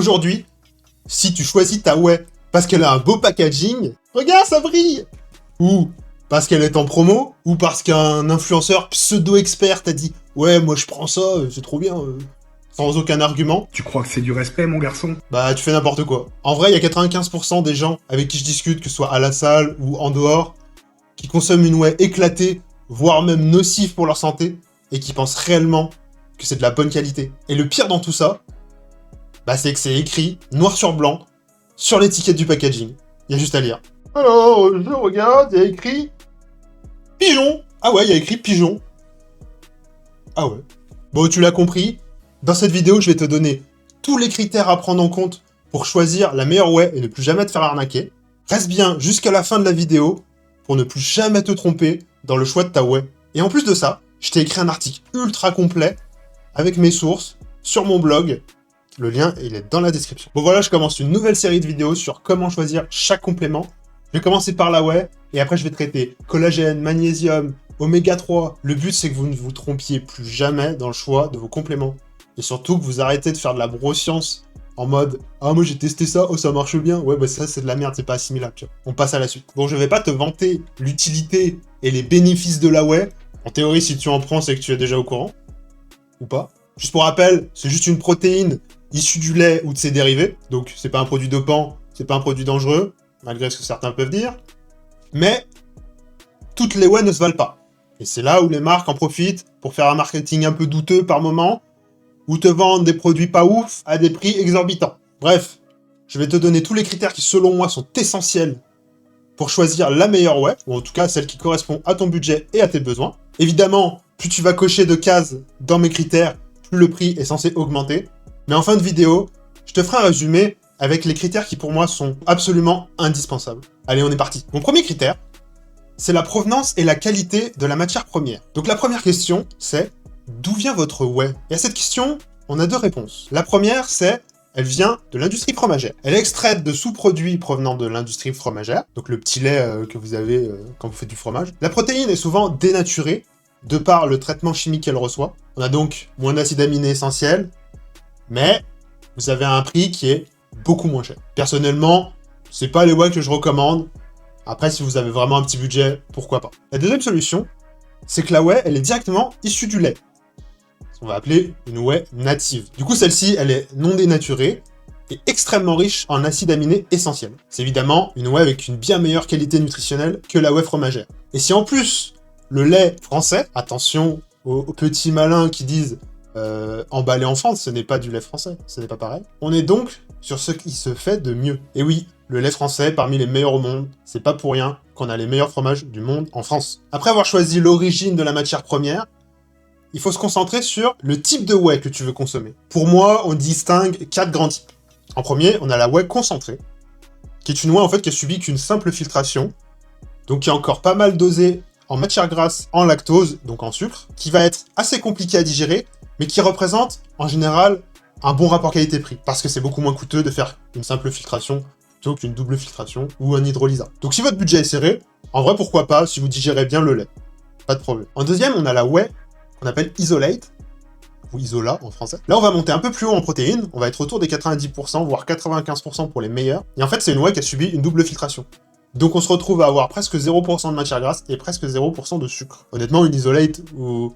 Aujourd'hui, si tu choisis ta whey parce qu'elle a un beau packaging, regarde, ça brille! Ou parce qu'elle est en promo, ou parce qu'un influenceur pseudo-expert t'a dit « Ouais, moi je prends ça, c'est trop bien, sans aucun argument. » Tu crois que c'est du respect, mon garçon? Bah, tu fais n'importe quoi. En vrai, il y a 95% des gens avec qui je discute, que ce soit à la salle ou en dehors, qui consomment une whey éclatée, voire même nocive pour leur santé, et qui pensent réellement que c'est de la bonne qualité. Et le pire dans tout ça, bah, c'est que c'est écrit, noir sur blanc, sur l'étiquette du packaging. Il y a juste à lire. Alors, je regarde, il y a écrit... Pigeon! Ah ouais, il y a écrit pigeon. Ah ouais. Bon, tu l'as compris, dans cette vidéo, je vais te donner tous les critères à prendre en compte pour choisir la meilleure whey et ne plus jamais te faire arnaquer. Reste bien jusqu'à la fin de la vidéo pour ne plus jamais te tromper dans le choix de ta whey. Et en plus de ça, je t'ai écrit un article ultra complet avec mes sources sur mon blog. Le lien, il est dans la description. Bon voilà, je commence une nouvelle série de vidéos sur comment choisir chaque complément. Je vais commencer par la whey, et après je vais traiter collagène, magnésium, oméga 3. Le but, c'est que vous ne vous trompiez plus jamais dans le choix de vos compléments. Et surtout que vous arrêtez de faire de la broscience en mode « Ah, moi j'ai testé ça, oh ça marche bien. » Ouais, bah ça c'est de la merde, c'est pas assimilable, tu vois. On passe à la suite. Bon, je vais pas te vanter l'utilité et les bénéfices de la whey. En théorie, si tu en prends, c'est que tu es déjà au courant. Ou pas. Juste pour rappel, c'est juste une protéine issue du lait ou de ses dérivés. Donc c'est pas un produit dopant, c'est pas un produit dangereux, malgré ce que certains peuvent dire. Mais toutes les whey ne se valent pas. Et c'est là où les marques en profitent pour faire un marketing un peu douteux par moment, ou te vendent des produits pas ouf à des prix exorbitants. Bref, je vais te donner tous les critères qui selon moi sont essentiels pour choisir la meilleure whey, ou en tout cas celle qui correspond à ton budget et à tes besoins. Évidemment, plus tu vas cocher de cases dans mes critères, plus le prix est censé augmenter. Mais en fin de vidéo, je te ferai un résumé avec les critères qui pour moi sont absolument indispensables. Allez, on est parti. Mon premier critère, c'est la provenance et la qualité de la matière première. Donc la première question, c'est d'où vient votre whey? Et à cette question, on a deux réponses. La première, c'est elle vient de l'industrie fromagère. Elle est extraite de sous-produits provenant de l'industrie fromagère, donc le petit lait que vous avez quand vous faites du fromage. La protéine est souvent dénaturée de par le traitement chimique qu'elle reçoit. On a donc moins d'acides aminés essentiels, mais vous avez un prix qui est beaucoup moins cher. Personnellement, c'est pas les whey que je recommande. Après, si vous avez vraiment un petit budget, pourquoi pas. La deuxième solution, c'est que la whey, elle est directement issue du lait. On va appeler une whey native. Du coup, celle-ci, elle est non dénaturée et extrêmement riche en acides aminés essentiels. C'est évidemment une whey avec une bien meilleure qualité nutritionnelle que la whey fromagère. Et si en plus, le lait français, attention aux petits malins qui disent emballé en France, ce n'est pas du lait français, ce n'est pas pareil. On est donc sur ce qui se fait de mieux. Et oui, le lait français, parmi les meilleurs au monde, c'est pas pour rien qu'on a les meilleurs fromages du monde en France. Après avoir choisi l'origine de la matière première, il faut se concentrer sur le type de whey que tu veux consommer. Pour moi, on distingue 4 grands types. En premier, on a la whey concentrée, qui est une whey en fait qui a subi qu'une simple filtration, donc qui est encore pas mal dosée en matière grasse, en lactose, donc en sucre, qui va être assez compliqué à digérer, mais qui représente, en général, un bon rapport qualité-prix, parce que c'est beaucoup moins coûteux de faire une simple filtration plutôt qu'une double filtration ou un hydrolysat. Donc si votre budget est serré, en vrai, pourquoi pas, si vous digérez bien le lait. Pas de problème. En deuxième, on a la whey qu'on appelle Isolate, ou Isola en français. Là, on va monter un peu plus haut en protéines, on va être autour des 90%, voire 95% pour les meilleurs. Et en fait, c'est une whey qui a subi une double filtration. Donc on se retrouve à avoir presque 0% de matière grasse et presque 0% de sucre. Honnêtement, une Isolate où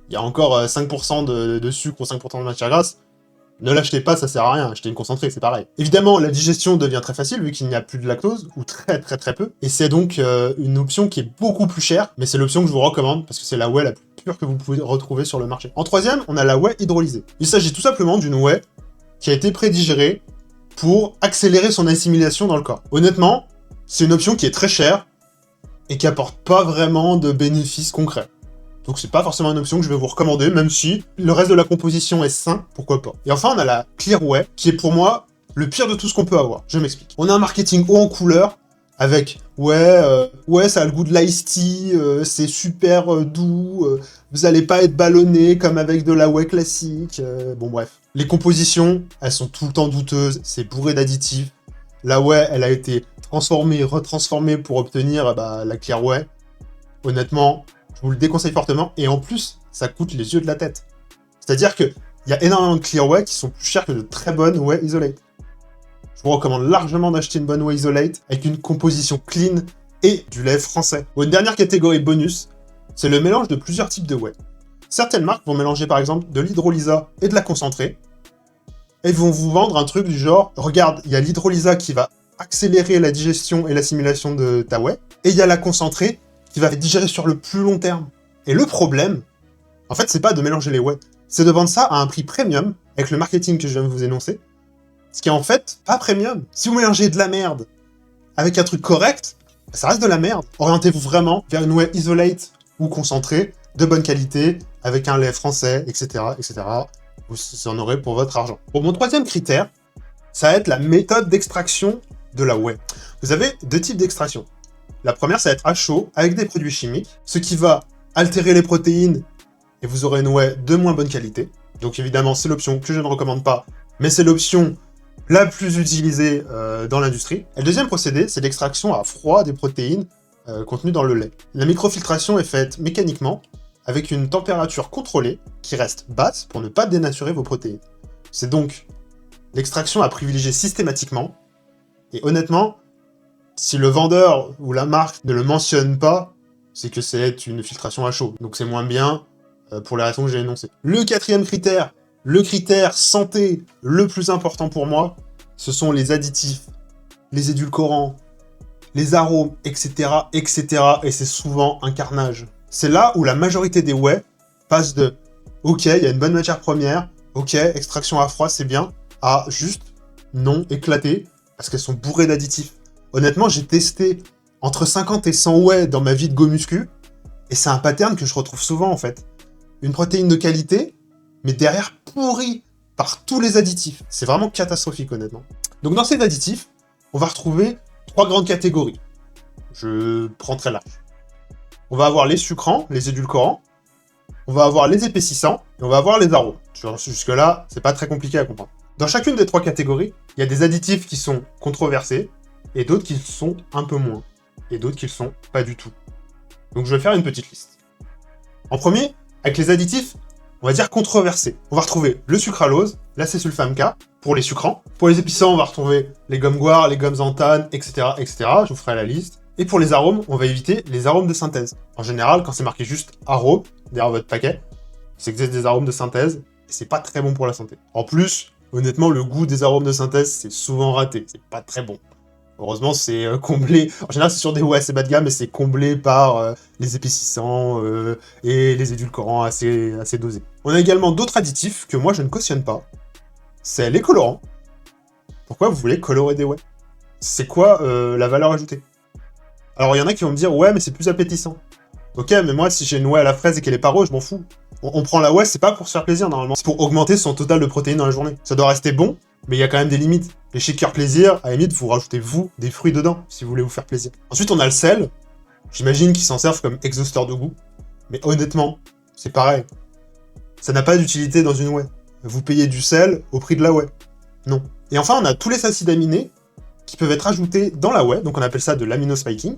il y a encore 5% de sucre ou 5% de matière grasse, ne l'achetez pas, ça sert à rien, achetez une concentrée, c'est pareil. Évidemment, la digestion devient très facile vu qu'il n'y a plus de lactose, ou très peu, et c'est donc une option qui est beaucoup plus chère, mais c'est l'option que je vous recommande, parce que c'est la whey la plus pure que vous pouvez retrouver sur le marché. En troisième, on a la whey hydrolysée. Il s'agit tout simplement d'une whey qui a été prédigérée pour accélérer son assimilation dans le corps. Honnêtement, c'est une option qui est très chère, et qui apporte pas vraiment de bénéfices concrets. Donc c'est pas forcément une option que je vais vous recommander, même si le reste de la composition est sain, pourquoi pas. Et enfin, on a la Clear Whey, qui est pour moi le pire de tout ce qu'on peut avoir. Je m'explique. On a un marketing haut en couleur, avec ouais, ça a le goût de l'ice tea, c'est super doux, vous allez pas être ballonné comme avec de la whey classique, bon bref. Les compositions, elles sont tout le temps douteuses, c'est bourré d'additifs. La whey, elle a été transformée, retransformée pour obtenir la Clear Whey. Honnêtement, je vous le déconseille fortement, et en plus, ça coûte les yeux de la tête. C'est-à-dire qu'il y a énormément de Clear Whey qui sont plus chers que de très bonnes whey Isolate. je vous recommande largement d'acheter une bonne whey isolate avec une composition clean et du lait français. Bon, une dernière catégorie bonus, c'est le mélange de plusieurs types de whey. Certaines marques vont mélanger par exemple de l'hydrolysa et de la concentrée, et vont vous vendre un truc du genre, regarde, il y a l'hydrolysa qui va accélérer la digestion et l'assimilation de ta whey, et il y a la concentrée qui va digérer sur le plus long terme. Et le problème, en fait, c'est pas de mélanger les whey, c'est de vendre ça à un prix premium, avec le marketing que je viens de vous énoncer, ce qui est en fait pas premium. Si vous mélangez de la merde avec un truc correct, ça reste de la merde. Orientez-vous vraiment vers une whey isolate ou concentrée, de bonne qualité, avec un lait français, etc., etc. Vous en aurez pour votre argent. Bon, mon troisième critère, ça va être la méthode d'extraction de la whey. Vous avez deux types d'extraction. La première, ça va être à chaud, avec des produits chimiques, ce qui va altérer les protéines, et vous aurez une whey de moins bonne qualité. Donc évidemment, c'est l'option que je ne recommande pas, mais c'est l'option la plus utilisée dans l'industrie. Et le deuxième procédé, c'est l'extraction à froid des protéines contenues dans le lait. La microfiltration est faite mécaniquement, avec une température contrôlée qui reste basse pour ne pas dénaturer vos protéines. C'est donc l'extraction à privilégier systématiquement, et honnêtement, si le vendeur ou la marque ne le mentionne pas, c'est que c'est une filtration à chaud, donc c'est moins bien pour les raisons que j'ai énoncées. Le quatrième critère, le critère santé le plus important pour moi, ce sont les additifs, les édulcorants, les arômes, etc., etc., et c'est souvent un carnage. C'est là où la majorité des whey passe de « Ok, il y a une bonne matière première, ok, extraction à froid, c'est bien », à juste non, éclaté, parce qu'elles sont bourrées d'additifs. Honnêtement, j'ai testé entre 50 et 100 whey dans ma vie de go muscu, et c'est un pattern que je retrouve souvent en fait. Une protéine de qualité, mais derrière pourrie par tous les additifs. C'est vraiment catastrophique honnêtement. Donc dans ces additifs, on va retrouver 3 grandes catégories. Je prends très large. On va avoir les sucrants, les édulcorants, on va avoir les épaississants, et on va avoir les arômes. Jusque-là, c'est pas très compliqué à comprendre. Dans chacune des 3 catégories, il y a des additifs qui sont controversés, et d'autres qui le sont un peu moins, et d'autres qui le sont pas du tout. Donc je vais faire une petite liste. En premier, avec les additifs, on va dire controversés. On va retrouver le sucralose, l'acésulfame K, pour les sucrants. Pour les épissants, on va retrouver les gommes guar, les gommes xanthane, etc., etc. Je vous ferai la liste. Et pour les arômes, on va éviter les arômes de synthèse. En général, quand c'est marqué juste arôme derrière votre paquet, c'est que c'est des arômes de synthèse, et c'est pas très bon pour la santé. En plus, honnêtement, le goût des arômes de synthèse, c'est souvent raté, c'est pas très bon. Heureusement, c'est comblé. En général, c'est sur des whey assez bas de gamme, mais c'est comblé par les épaississants et les édulcorants assez dosés. On a également d'autres additifs que moi, je ne cautionne pas. C'est les colorants. Pourquoi vous voulez colorer des whey? C'est quoi la valeur ajoutée? Alors, il y en a qui vont me dire, ouais, mais c'est plus appétissant. Ok, mais moi, si j'ai une whey à la fraise et qu'elle est pas rose, je m'en fous. On prend la whey, c'est pas pour se faire plaisir, normalement. C'est pour augmenter son total de protéines dans la journée. Ça doit rester bon, mais il y a quand même des limites. Les shakers plaisir, à la limite, vous rajoutez, vous, des fruits dedans, si vous voulez vous faire plaisir. Ensuite, on a le sel. J'imagine qu'ils s'en servent comme exhausteur de goût. Mais honnêtement, c'est pareil. Ça n'a pas d'utilité dans une whey. Vous payez du sel au prix de la whey. Non. Et enfin, on a tous les acides aminés qui peuvent être ajoutés dans la whey, donc on appelle ça de l'aminospiking.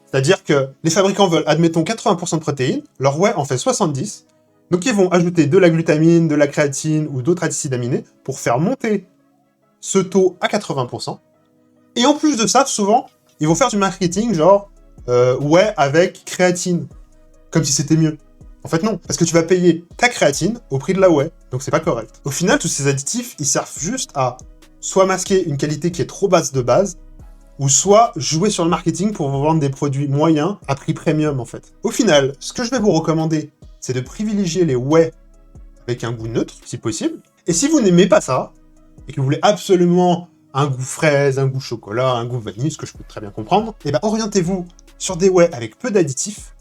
C'est-à-dire que les fabricants veulent, admettons, 80% de protéines, leur whey en fait 70%, donc ils vont ajouter de la glutamine, de la créatine ou d'autres acides aminés pour faire monter ce taux à 80%. Et en plus de ça, souvent, ils vont faire du marketing genre whey avec créatine, comme si c'était mieux. En fait non, parce que tu vas payer ta créatine au prix de la whey, donc c'est pas correct. Au final, tous ces additifs, ils servent juste à soit masquer une qualité qui est trop basse de base, ou soit jouer sur le marketing pour vous vendre des produits moyens à prix premium en fait. Au final, ce que je vais vous recommander, c'est de privilégier les whey avec un goût neutre, si possible. Et si vous n'aimez pas ça, et que vous voulez absolument un goût fraise, un goût chocolat, un goût vanille, ce que je peux très bien comprendre, et ben orientez-vous sur des whey avec peu d'additifs,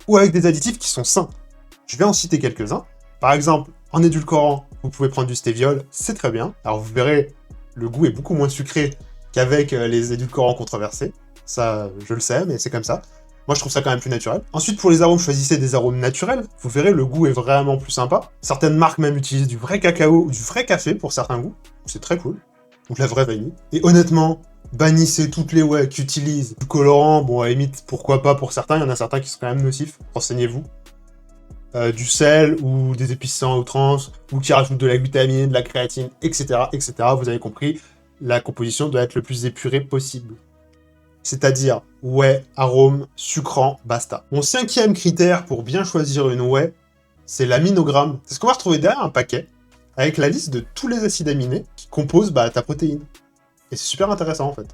ou avec des additifs qui sont sains. Je vais en citer quelques-uns. Par exemple, en édulcorant, vous pouvez prendre du stéviol, c'est très bien. Alors vous verrez, le goût est beaucoup moins sucré qu'avec les édulcorants controversés. Ça, je le sais, mais c'est comme ça. Moi, je trouve ça quand même plus naturel. Ensuite, pour les arômes, choisissez des arômes naturels. Vous verrez, le goût est vraiment plus sympa. Certaines marques même utilisent du vrai cacao ou du vrai café pour certains goûts. C'est très cool. Ou de la vraie vanille. Et honnêtement, bannissez toutes les whey qui utilisent du colorant. Bon, à la limite, pourquoi pas pour certains. Il y en a certains qui sont quand même nocifs. Renseignez-vous. Du sel ou des épices à outrance, ou qui rajoutent de la glutamine, de la créatine, etc., etc. Vous avez compris. la composition doit être le plus épurée possible. C'est-à-dire whey, arôme, sucrant, basta. Mon 5e critère pour bien choisir une whey, c'est l'aminogramme. C'est ce qu'on va retrouver derrière un paquet, avec la liste de tous les acides aminés qui composent ta protéine. Et c'est super intéressant en fait.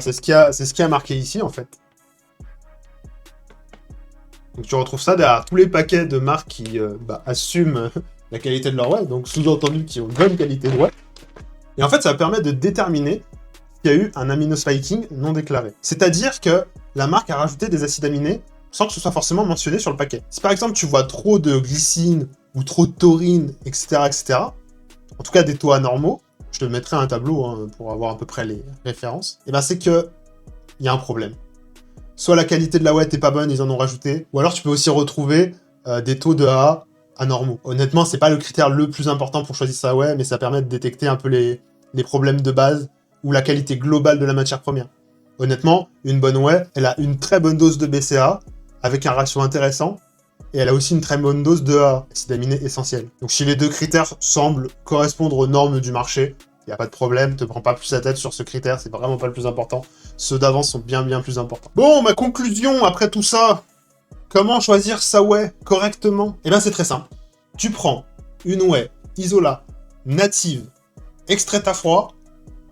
C'est ce qui a marqué ici en fait. Donc tu retrouves ça derrière tous les paquets de marques qui assument la qualité de leur whey, donc sous-entendu qui ont une bonne qualité de whey. Et en fait, ça va permettre de déterminer s'il y a eu un aminospiking non déclaré. C'est-à-dire que la marque a rajouté des acides aminés sans que ce soit forcément mentionné sur le paquet. Si par exemple tu vois trop de glycine ou trop de taurine, etc., en tout cas des taux anormaux, je te mettrai un tableau pour avoir à peu près les références, et c'est que il y a un problème. Soit la qualité de la whey n'est pas bonne, ils en ont rajouté, ou alors tu peux aussi retrouver des taux de AA anormaux. Honnêtement, c'est pas le critère le plus important pour choisir sa whey, mais ça permet de détecter un peu les problèmes de base ou la qualité globale de la matière première. Honnêtement, une bonne whey, elle a une très bonne dose de BCAA, avec un ratio intéressant, et elle a aussi une très bonne dose de AA, acide aminé essentiel. Donc si les deux critères semblent correspondre aux normes du marché, il n'y a pas de problème, te prends pas plus la tête sur ce critère, c'est vraiment pas le plus important. Ceux d'avant sont bien plus importants. Bon, ma conclusion après tout ça, comment choisir sa whey correctement? C'est très simple. Tu prends une whey Isola native, extraite à froid,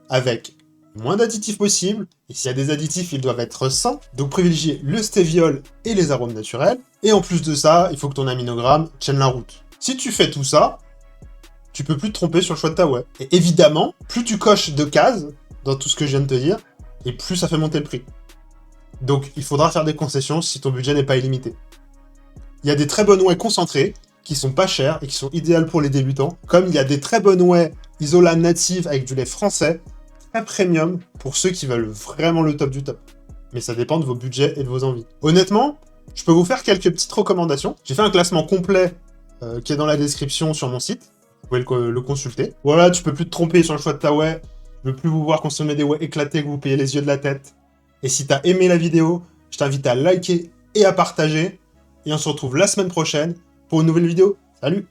avec moins d'additifs possible, et s'il y a des additifs, ils doivent être sains, donc privilégier le stéviol et les arômes naturels, et en plus de ça, il faut que ton aminogramme tienne la route. Si tu fais tout ça, tu peux plus te tromper sur le choix de ta whey. Et évidemment, plus tu coches de cases dans tout ce que je viens de te dire, et plus ça fait monter le prix. Donc il faudra faire des concessions si ton budget n'est pas illimité. Il y a des très bonnes whey concentrées, qui sont pas chères et qui sont idéales pour les débutants, comme il y a des très bonnes whey Isola native avec du lait français, très premium, pour ceux qui veulent vraiment le top du top. Mais ça dépend de vos budgets et de vos envies. Honnêtement, je peux vous faire quelques petites recommandations. J'ai fait un classement complet qui est dans la description sur mon site. Vous pouvez le consulter. Voilà, tu peux plus te tromper sur le choix de ta whey. Je veux plus vous voir consommer des whey éclatés que vous payez les yeux de la tête. Et si t'as aimé la vidéo, je t'invite à liker et à partager. Et on se retrouve la semaine prochaine pour une nouvelle vidéo. Salut!